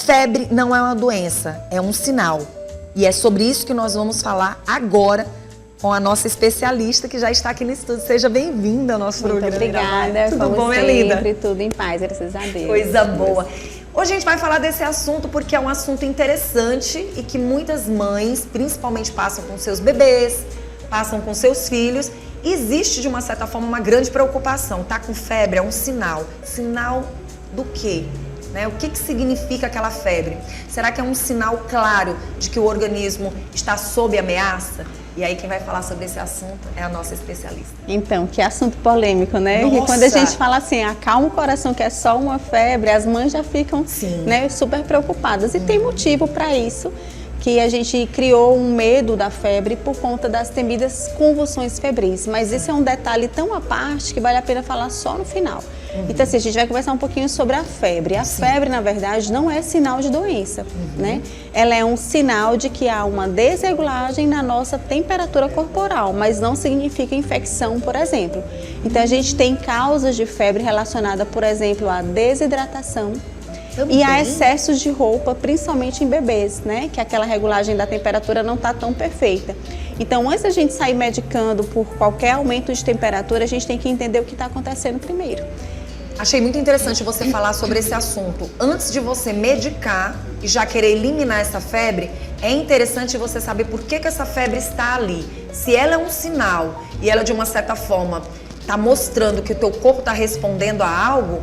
febre não é uma doença, é um sinal. E é sobre isso que nós vamos falar agora com a nossa especialista que já está aqui no estúdio. Seja bem-vinda ao nosso programa. Muito obrigada. Tudo bom, minha linda? Sempre, tudo em paz, graças a Deus. Coisa boa. Hoje a gente vai falar desse assunto porque é um assunto interessante e que muitas mães, principalmente, passam com seus bebês, passam com seus filhos. Existe, de uma certa forma, uma grande preocupação. Tá com febre é um sinal. Sinal do quê? Né? O que significa aquela febre? Será que é um sinal claro de que o organismo está sob ameaça? E aí quem vai falar sobre esse assunto é a nossa especialista. Então, que assunto polêmico, né? Nossa. E quando a gente fala assim, acalma o coração que é só uma febre, as mães já ficam, né, super preocupadas. E tem motivo para isso, que a gente criou um medo da febre por conta das temidas convulsões febris. Mas esse é um detalhe tão à parte que vale a pena falar só no final. Então, assim, a gente vai conversar um pouquinho sobre a febre. A febre, na verdade, não é sinal de doença, né? Ela é um sinal de que há uma desregulagem na nossa temperatura corporal, mas não significa infecção, por exemplo. Então, a gente tem causas de febre relacionadas, por exemplo, à desidratação, e a excessos de roupa, principalmente em bebês, né? Que aquela regulagem da temperatura não está tão perfeita. Então, antes da gente sair medicando por qualquer aumento de temperatura, a gente tem que entender o que está acontecendo primeiro. Achei muito interessante você falar sobre esse assunto. Antes de você medicar e já querer eliminar essa febre, é interessante você saber por que essa febre está ali. Se ela é um sinal e ela, de uma certa forma, está mostrando que o teu corpo está respondendo a algo,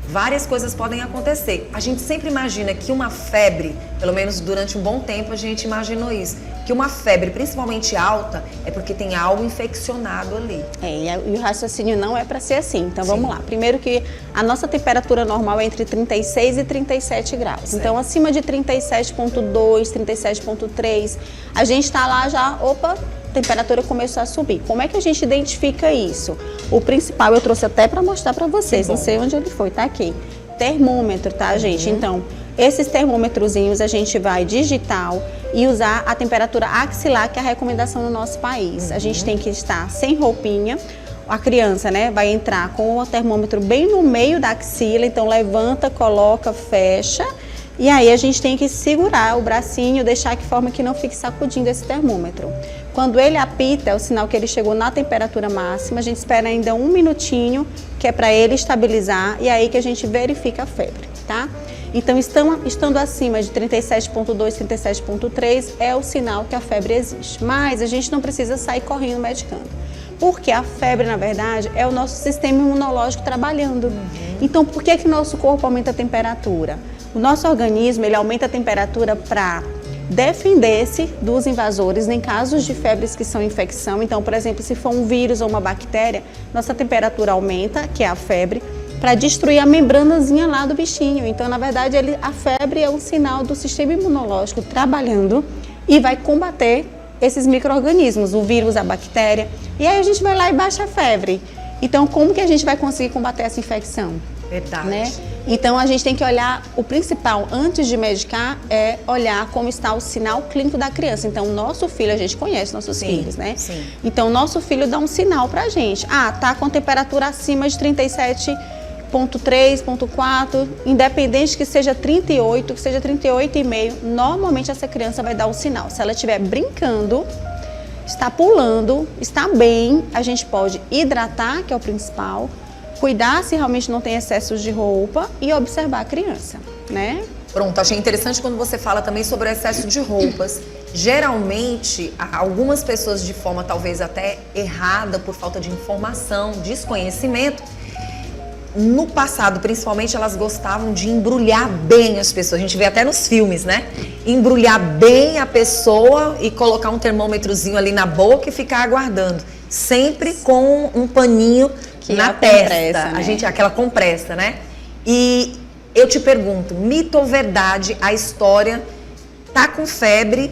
várias coisas podem acontecer. A gente sempre imagina que uma febre, pelo menos durante um bom tempo a gente imaginou isso, que uma febre, principalmente alta, é porque tem algo infeccionado ali. E o raciocínio não é para ser assim. Então vamos lá. Primeiro que a nossa temperatura normal é entre 36 e 37 graus. Certo. Então acima de 37,2, 37,3, a gente está lá já, opa, a temperatura começou a subir. Como é que a gente identifica isso? O principal eu trouxe até para mostrar para vocês, não sei onde ele foi, tá aqui. Termômetro, tá, gente? Então, esses termômetrozinhos a gente vai digital e usar a temperatura axilar, que é a recomendação no nosso país. A gente tem que estar sem roupinha. A criança, né, vai entrar com o termômetro bem no meio da axila, então levanta, coloca, fecha. E aí a gente tem que segurar o bracinho, deixar de forma que não fique sacudindo esse termômetro. Quando ele apita, é o sinal que ele chegou na temperatura máxima. A gente espera ainda um minutinho, que é para ele estabilizar, e aí que a gente verifica a febre, tá? Então, estando acima de 37,2, 37,3 é o sinal que a febre existe. Mas a gente não precisa sair correndo medicando. Porque a febre, na verdade, é o nosso sistema imunológico trabalhando. Então, por que que nosso corpo aumenta a temperatura? O nosso organismo, ele aumenta a temperatura para defender-se dos invasores em casos de febres que são infecção. Então, por exemplo, se for um vírus ou uma bactéria, nossa temperatura aumenta, que é a febre, para destruir a membranazinha lá do bichinho. Então, na verdade, a febre é um sinal do sistema imunológico trabalhando e vai combater esses micro-organismos, o vírus, a bactéria. E aí a gente vai lá e baixa a febre. Então, como que a gente vai conseguir combater essa infecção? Verdade. Né? Então, a gente tem que olhar, o principal, antes de medicar, é olhar como está o sinal clínico da criança. Então, o nosso filho, a gente conhece nossos filhos, né? Sim. Então, o nosso filho dá um sinal pra gente. Ah, tá com temperatura acima de 37,3, 0,4, independente que seja 38, que seja 38,5, normalmente essa criança vai dar um sinal. Se ela estiver brincando, está pulando, está bem, a gente pode hidratar, que é o principal, cuidar se realmente não tem excessos de roupa e observar a criança, né? Pronto, achei interessante quando você fala também sobre o excesso de roupas. Geralmente, algumas pessoas, de forma talvez até errada, por falta de informação, desconhecimento, no passado, principalmente, elas gostavam de embrulhar bem as pessoas. A gente vê até nos filmes, né? Embrulhar bem a pessoa e colocar um termômetrozinho ali na boca e ficar aguardando. Sempre com um paninho que na testa. Compressa, né? Aquela compressa, né? E eu te pergunto, mito ou verdade, a história, tá com febre,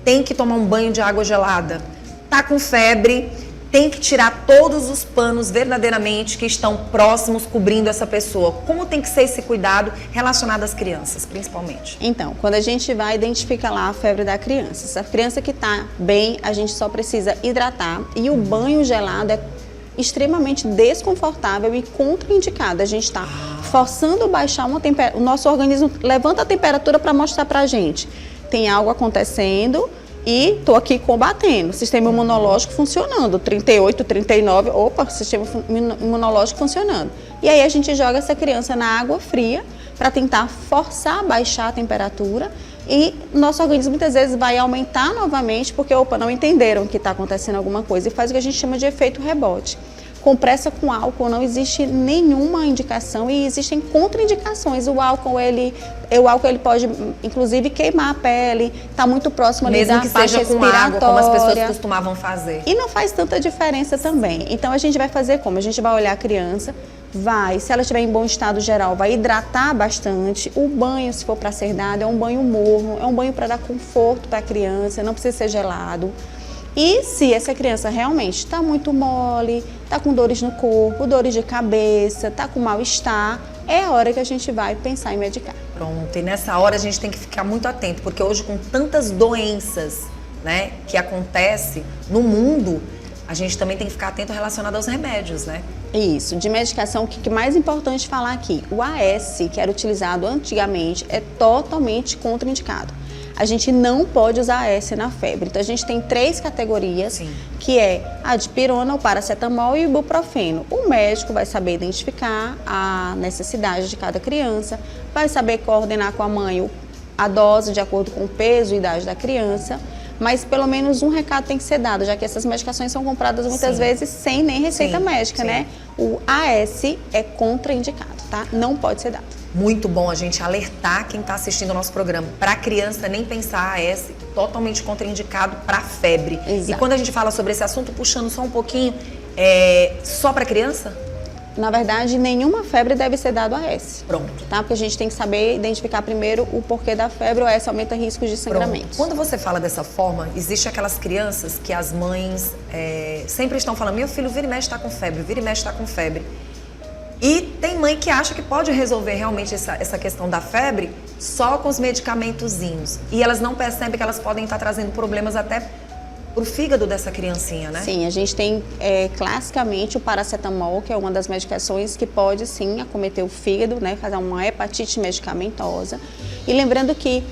tem que tomar um banho de água gelada. Tá com febre, tem que tirar todos os panos verdadeiramente que estão próximos cobrindo essa pessoa. Como tem que ser esse cuidado relacionado às crianças, principalmente? Então, quando a gente vai identificar lá a febre da criança, se a criança que está bem, a gente só precisa hidratar e o banho gelado é extremamente desconfortável e contraindicada. A gente está forçando baixar uma temperatura, o nosso organismo levanta a temperatura para mostrar para a gente, tem algo acontecendo e estou aqui combatendo. Sistema imunológico funcionando, 38, 39, opa, sistema imunológico funcionando. E aí a gente joga essa criança na água fria para tentar forçar a baixar a temperatura e nosso organismo muitas vezes vai aumentar novamente porque, opa, não entenderam que está acontecendo alguma coisa e faz o que a gente chama de efeito rebote. Compressa com álcool não existe nenhuma indicação e existem contraindicações. O álcool ele pode, inclusive, queimar a pele, está muito próximo ali da parte respiratória. Mesmo que seja com água, como as pessoas costumavam fazer. E não faz tanta diferença também. Então, a gente vai fazer como? A gente vai olhar a criança, se ela estiver em bom estado geral, vai hidratar bastante. O banho, se for para ser dado, é um banho morno, é um banho para dar conforto para a criança, não precisa ser gelado. E se essa criança realmente está muito mole, está com dores no corpo, dores de cabeça, está com mal-estar, é a hora que a gente vai pensar em medicar. Pronto, e nessa hora a gente tem que ficar muito atento, porque hoje com tantas doenças, né, que acontecem no mundo, a gente também tem que ficar atento relacionado aos remédios, né? Isso, de medicação, o que é mais importante falar aqui, o AS, que era utilizado antigamente, é totalmente contraindicado. A gente não pode usar AS na febre. Então, a gente tem 3 categorias, sim, que é a dipirona, o paracetamol e o ibuprofeno. O médico vai saber identificar a necessidade de cada criança, vai saber coordenar com a mãe a dose de acordo com o peso e idade da criança, mas pelo menos um recado tem que ser dado, já que essas medicações são compradas muitas, sim, vezes sem nem receita, sim, médica, sim, né? O AS é contraindicado, tá? Não pode ser dado. Muito bom a gente alertar quem está assistindo o nosso programa. Para a criança, nem pensar AS, totalmente contraindicado para febre. Exato. E quando a gente fala sobre esse assunto, puxando só um pouquinho, só para criança? Na verdade, nenhuma febre deve ser dado AS. Pronto. Tá? Porque a gente tem que saber identificar primeiro o porquê da febre. O AS aumenta riscos de sangramento. Pronto. Quando você fala dessa forma, existe aquelas crianças que as mães sempre estão falando, meu filho vira e mexe está com febre, vira e mexe está com febre. E tem mãe que acha que pode resolver realmente essa questão da febre só com os medicamentozinhos. E elas não percebem que elas podem estar trazendo problemas até pro fígado dessa criancinha, né? Sim, a gente tem classicamente o paracetamol, que é uma das medicações que pode sim acometer o fígado, né? Fazer uma hepatite medicamentosa. E lembrando que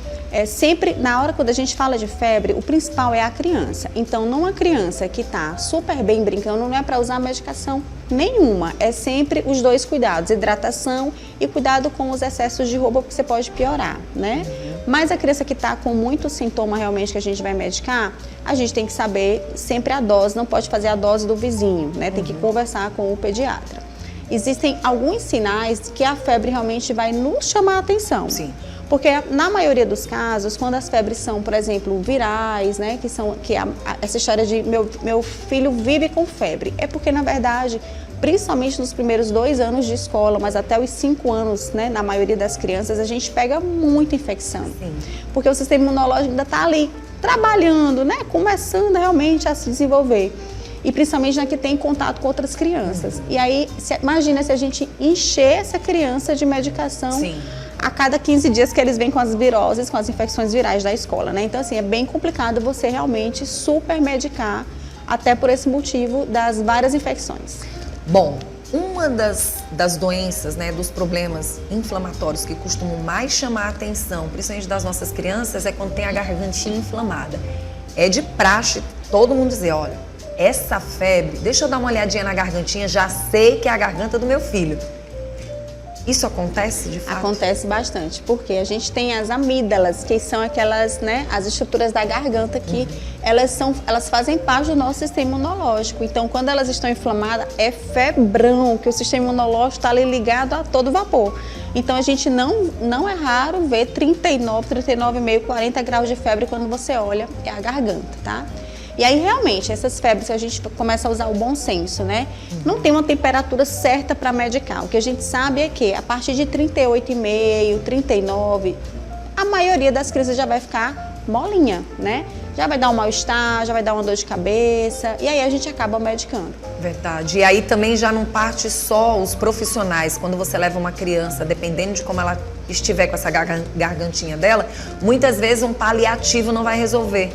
sempre, na hora quando a gente fala de febre, o principal é a criança. Então, não a criança que está super bem brincando, não é para usar medicação nenhuma. É sempre os 2 cuidados, hidratação e cuidado com os excessos de roupa, porque você pode piorar, né? Mas a criança que está com muito sintoma realmente que a gente vai medicar, a gente tem que saber sempre a dose, não pode fazer a dose do vizinho, né? Tem que conversar com o pediatra. Existem alguns sinais que a febre realmente vai nos chamar a atenção. Sim. Porque na maioria dos casos, quando as febres são, por exemplo, virais, né, essa história de meu filho vive com febre, é porque, na verdade, principalmente nos primeiros 2 anos de escola, mas até os 5 anos, né, na maioria das crianças, a gente pega muita infecção. Sim. Porque o sistema imunológico ainda está ali trabalhando, né, começando realmente a se desenvolver. E principalmente na que tem contato com outras crianças. E aí, imagina se a gente encher essa criança de medicação. Sim. A cada 15 dias que eles vêm com as viroses, com as infecções virais da escola, né? Então, assim, é bem complicado você realmente super medicar, até por esse motivo das várias infecções. Bom, uma das doenças, né, dos problemas inflamatórios que costumam mais chamar a atenção, principalmente das nossas crianças, é quando tem a gargantinha inflamada. É de praxe todo mundo dizer, olha, essa febre, deixa eu dar uma olhadinha na gargantinha, já sei que é a garganta do meu filho. Isso acontece de fato? Acontece bastante, porque a gente tem as amígdalas, que são aquelas, né, as estruturas da garganta que elas fazem parte do nosso sistema imunológico. Então, quando elas estão inflamadas, é febrão, que o sistema imunológico está ali ligado a todo vapor. Então, a gente não é raro ver 39,5, 40 graus de febre quando você olha, é a garganta, tá? E aí, realmente, essas febres, a gente começa a usar o bom senso, né? Não tem uma temperatura certa para medicar. O que a gente sabe é que a partir de 38,5, 39, a maioria das crianças já vai ficar molinha, né? Já vai dar um mal-estar, já vai dar uma dor de cabeça, e aí a gente acaba medicando. Verdade. E aí também já não parte só os profissionais. Quando você leva uma criança, dependendo de como ela estiver com essa gargantinha dela, muitas vezes um paliativo não vai resolver.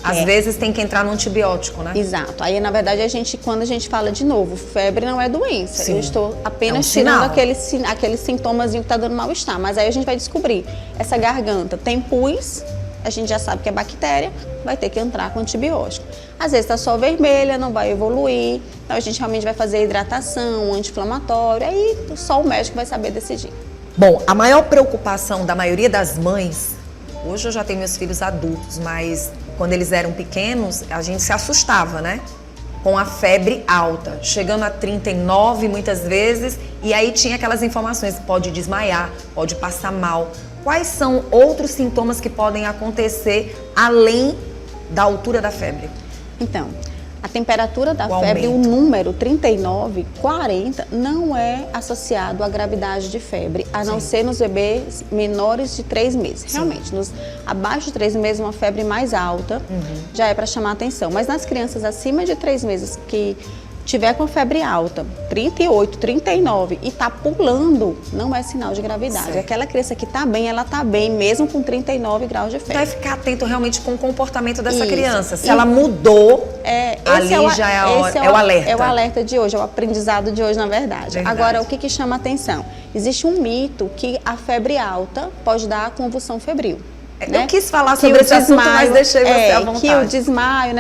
Às vezes tem que entrar no antibiótico, né? Exato. Aí, na verdade, quando a gente fala de novo, febre não é doença. Sim. Eu estou apenas tirando aquele sintomazinho que está dando mal-estar. Mas aí a gente vai descobrir, essa garganta tem pus, a gente já sabe que é bactéria, vai ter que entrar com antibiótico. Às vezes está só vermelha, não vai evoluir, então a gente realmente vai fazer hidratação, anti-inflamatório, aí só o médico vai saber decidir. Bom, a maior preocupação da maioria das mães, hoje eu já tenho meus filhos adultos, mas quando eles eram pequenos, a gente se assustava, né? Com a febre alta, chegando a 39 muitas vezes, e aí tinha aquelas informações, pode desmaiar, pode passar mal. Quais são outros sintomas que podem acontecer além da altura da febre? Então, a temperatura da febre, o número 39, 40, não é associado à gravidade de febre, a não ser nos bebês menores de 3 meses. Sim. Realmente, abaixo de 3 meses, uma febre mais alta já é para chamar atenção. Mas nas crianças acima de 3 meses que tiver com febre alta, 38, 39 e tá pulando, não é sinal de gravidade. Certo. Aquela criança que tá bem, ela tá bem, mesmo com 39 graus de febre. Vai ficar atento realmente com o comportamento dessa criança. Se ela mudou, ali já é o alerta. É o alerta de hoje, é o aprendizado de hoje, na verdade. Agora, o que chama atenção? Existe um mito que a febre alta pode dar convulsão febril. Eu quis falar sobre esse assunto, mas deixei você à vontade. Que o desmaio,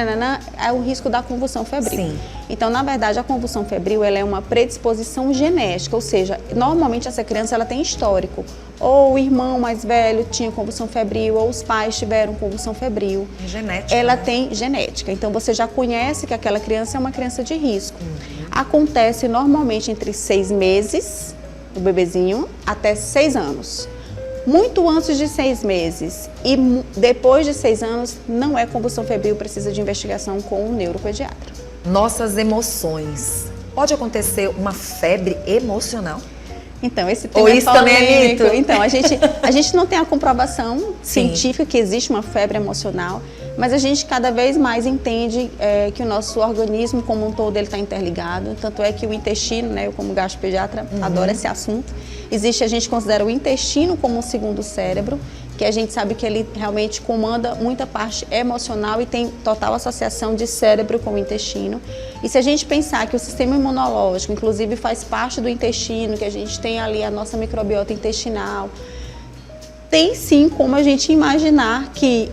é o risco da convulsão febril. Sim. Então, na verdade, a convulsão febril ela é uma predisposição genética, ou seja, normalmente essa criança ela tem histórico. Ou o irmão mais velho tinha convulsão febril, ou os pais tiveram convulsão febril. Genética. Ela tem genética. Então, você já conhece que aquela criança é uma criança de risco. Acontece normalmente entre 6 meses, o bebezinho, até 6 anos. Muito antes de 6 meses e depois de 6 anos, não é convulsão febril, precisa de investigação com um neuropediatra. Nossas emoções. Pode acontecer uma febre emocional? Então, esse tema isso também é mito? Então, a gente não tem a comprovação científica que existe uma febre emocional, mas a gente cada vez mais entende que o nosso organismo como um todo está interligado. Tanto é que o intestino, né, eu como gastropediatra adoro esse assunto, a gente considera o intestino como um segundo cérebro, que a gente sabe que ele realmente comanda muita parte emocional e tem total associação de cérebro com o intestino. E se a gente pensar que o sistema imunológico, inclusive, faz parte do intestino, que a gente tem ali a nossa microbiota intestinal, tem sim como a gente imaginar que,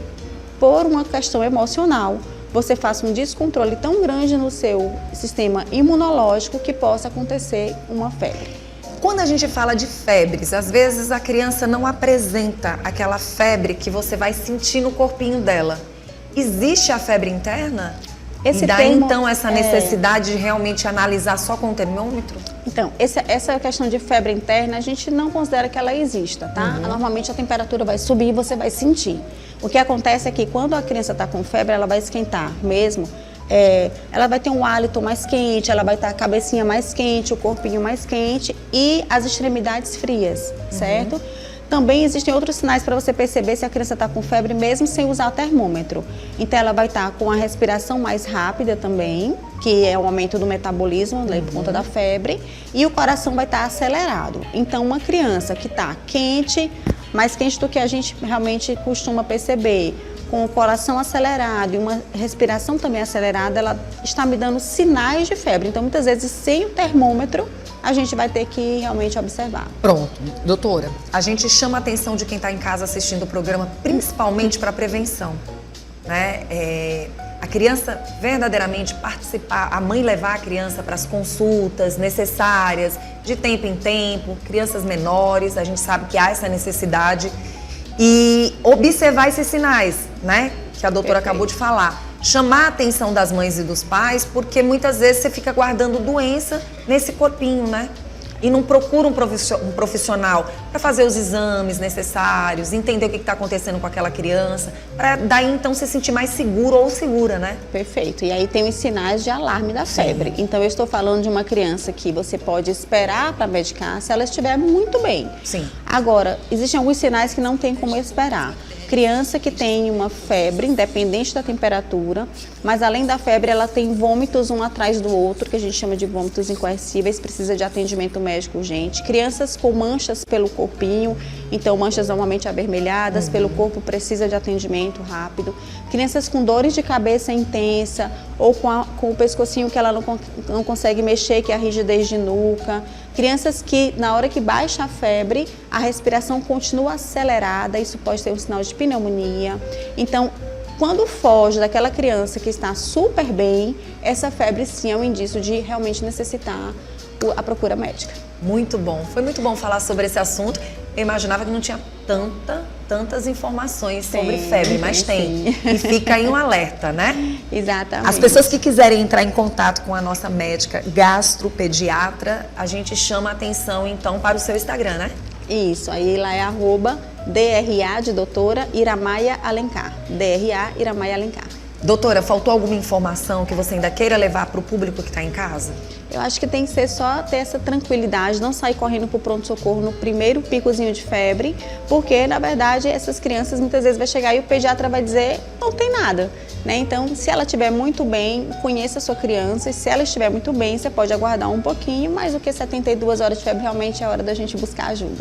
por uma questão emocional, você faça um descontrole tão grande no seu sistema imunológico que possa acontecer uma febre. Quando a gente fala de febres, às vezes a criança não apresenta aquela febre que você vai sentir no corpinho dela. Existe a febre interna? E daí então essa necessidade de realmente analisar só com o termômetro? Então, essa questão de febre interna, a gente não considera que ela exista, tá? Normalmente a temperatura vai subir e você vai sentir. O que acontece é que quando a criança está com febre, ela vai esquentar mesmo. Ela vai ter um hálito mais quente, ela vai estar a cabecinha mais quente, o corpinho mais quente e as extremidades frias, certo? Também existem outros sinais para você perceber se a criança está com febre mesmo sem usar o termômetro. Então ela vai estar com a respiração mais rápida também, que é o aumento do metabolismo, né, por conta da febre, e o coração vai estar acelerado. Então uma criança que está quente, mais quente do que a gente realmente costuma perceber, com o coração acelerado e uma respiração também acelerada, ela está me dando sinais de febre. Então, muitas vezes, sem o termômetro, a gente vai ter que realmente observar. Pronto, doutora, a gente chama a atenção de quem está em casa assistindo o programa, principalmente para a prevenção, né? A criança verdadeiramente participar, a mãe levar a criança para as consultas necessárias, de tempo em tempo, crianças menores, a gente sabe que há essa necessidade. E observar esses sinais, né, que a doutora acabou de falar. Chamar a atenção das mães e dos pais, porque muitas vezes você fica guardando doença nesse corpinho, né? E não procura um profissional para fazer os exames necessários, entender o que está acontecendo com aquela criança, para daí então se sentir mais seguro ou segura, né? Perfeito. E aí tem os sinais de alarme da febre. Então eu estou falando de uma criança que você pode esperar para medicar se ela estiver muito bem. Sim. Agora, existem alguns sinais que não tem como esperar. Criança que tem uma febre, independente da temperatura, mas além da febre ela tem vômitos um atrás do outro, que a gente chama de vômitos incoercíveis, precisa de atendimento médico urgente. Crianças com manchas pelo corpinho, então manchas normalmente avermelhadas pelo corpo, precisa de atendimento rápido. Crianças com dores de cabeça intensa ou com o pescocinho que ela não consegue mexer, que é a rigidez de nuca. Crianças que, na hora que baixa a febre, a respiração continua acelerada, isso pode ser um sinal de pneumonia. Então, quando foge daquela criança que está super bem, essa febre sim é um indício de realmente necessitar a procura médica. Muito bom, foi muito bom falar sobre esse assunto. Eu imaginava que não tinha tantas informações sobre febre, mas tem. E fica aí um alerta, né? Exatamente. As pessoas que quiserem entrar em contato com a nossa médica gastropediatra, a gente chama a atenção então para o seu Instagram, né? Isso, aí lá é @DRA de doutora Iramaia Alencar. DRA Iramaia Alencar. Doutora, faltou alguma informação que você ainda queira levar para o público que está em casa? Eu acho que tem que ser só ter essa tranquilidade, não sair correndo para o pronto-socorro no primeiro picozinho de febre, porque, na verdade, essas crianças muitas vezes vai chegar e o pediatra vai dizer não tem nada, né? Então, se ela estiver muito bem, conheça a sua criança e se ela estiver muito bem, você pode aguardar um pouquinho, mas o que 72 horas de febre realmente é a hora da gente buscar ajuda.